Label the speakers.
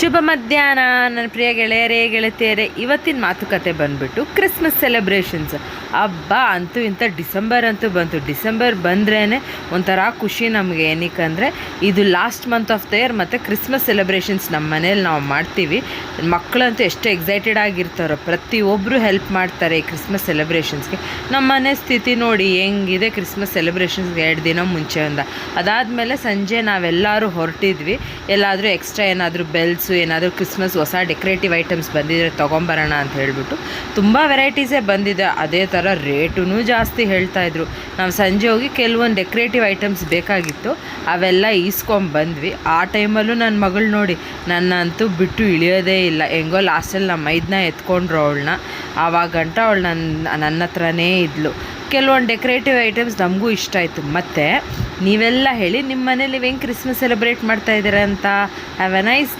Speaker 1: ಶುಭ ಮಧ್ಯಾಹ್ನ ನನ್ನ ಪ್ರಿಯ ಗೆಳೆಯರೇ ಗೆಳತಿಯರೇ. ಇವತ್ತಿನ ಮಾತುಕತೆ ಬಂದುಬಿಟ್ಟು ಕ್ರಿಸ್ಮಸ್ ಸೆಲೆಬ್ರೇಷನ್ಸ್. ಹಬ್ಬ ಅಂತೂ ಇಂಥ ಡಿಸೆಂಬರ್ ಅಂತೂ ಬಂತು. ಡಿಸೆಂಬರ್ ಬಂದ್ರೇ ಒಂಥರ ಖುಷಿ ನಮಗೆ. ಏನಕ್ಕಂದರೆ ಇದು last month of the year ಮತ್ತು ಕ್ರಿಸ್ಮಸ್ ಸೆಲೆಬ್ರೇಷನ್ಸ್ ನಮ್ಮ ಮನೇಲಿ ನಾವು ಮಾಡ್ತೀವಿ. ಮಕ್ಕಳಂತೂ ಎಷ್ಟು ಎಕ್ಸೈಟೆಡ್ ಆಗಿರ್ತಾರೋ, ಪ್ರತಿಯೊಬ್ಬರು ಹೆಲ್ಪ್ ಮಾಡ್ತಾರೆ ಈ ಕ್ರಿಸ್ಮಸ್ ಸೆಲೆಬ್ರೇಷನ್ಸ್ಗೆ. ನಮ್ಮ ಮನೆ ಸ್ಥಿತಿ ನೋಡಿ ಹೆಂಗಿದೆ. ಕ್ರಿಸ್ಮಸ್ ಸೆಲೆಬ್ರೇಷನ್ಸ್ಗೆ 2 ದಿನ ಮುಂಚೆಯಿಂದ ಅದಾದಮೇಲೆ ಸಂಜೆ ನಾವೆಲ್ಲರೂ ಹೊರಟಿದ್ವಿ. ಎಲ್ಲಾದರೂ ಎಕ್ಸ್ಟ್ರಾ ಏನಾದರೂ ಬೆಲ್ಸು, ಏನಾದರೂ ಕ್ರಿಸ್ಮಸ್ ಹೊಸ ಡೆಕೋರೇಟಿವ್ ಐಟಮ್ಸ್ ಬಂದಿದ್ರೆ ತೊಗೊಂಬರೋಣ ಅಂತ ಹೇಳಿಬಿಟ್ಟು ತುಂಬ ವೆರೈಟೀಸೇ ಬಂದಿದೆ. ಅದೇ ಥರ ರೇಟೂ ಜಾಸ್ತಿ ಹೇಳ್ತಾಯಿದ್ರು. ನಾವು ಸಂಜೆ ಹೋಗಿ ಕೆಲವೊಂದು ಡೆಕೋರೇಟಿವ್ ಐಟಮ್ಸ್ ಬೇಕಾಗಿತ್ತು, ಅವೆಲ್ಲ ಈಸ್ಕೊಂಬಂದ್ವಿ. ಆ ಟೈಮಲ್ಲೂ ನನ್ನ ಮಗಳು ನೋಡಿ ನನ್ನಂತೂ ಬಿಟ್ಟು ಇಳಿಯೋದೇ ಇಲ್ಲ. ಹೆಂಗೋ ಲಾಸ್ಟಲ್ಲಿ ನಮ್ಮ ಮೈದನ್ನ ಎತ್ಕೊಂಡ್ರು ಅವಳನ್ನ. ಆವಾಗಂಟ ಅವಳು ನನ್ನ ಹತ್ರನೇ ಇದ್ಲು. ಕೆಲವೊಂದು ಡೆಕೋರೇಟಿವ್ ಐಟಮ್ಸ್ ನಮಗೂ ಇಷ್ಟ ಆಯಿತು. ಮತ್ತು ನೀವೆಲ್ಲ ಹೇಳಿ ನಿಮ್ಮ ಮನೇಲಿ ಹೆಂಗೆ ಕ್ರಿಸ್ಮಸ್ ಸೆಲೆಬ್ರೇಟ್ ಮಾಡ್ತಾಯಿದ್ದೀರಾ ಅಂತ. Have A nice day.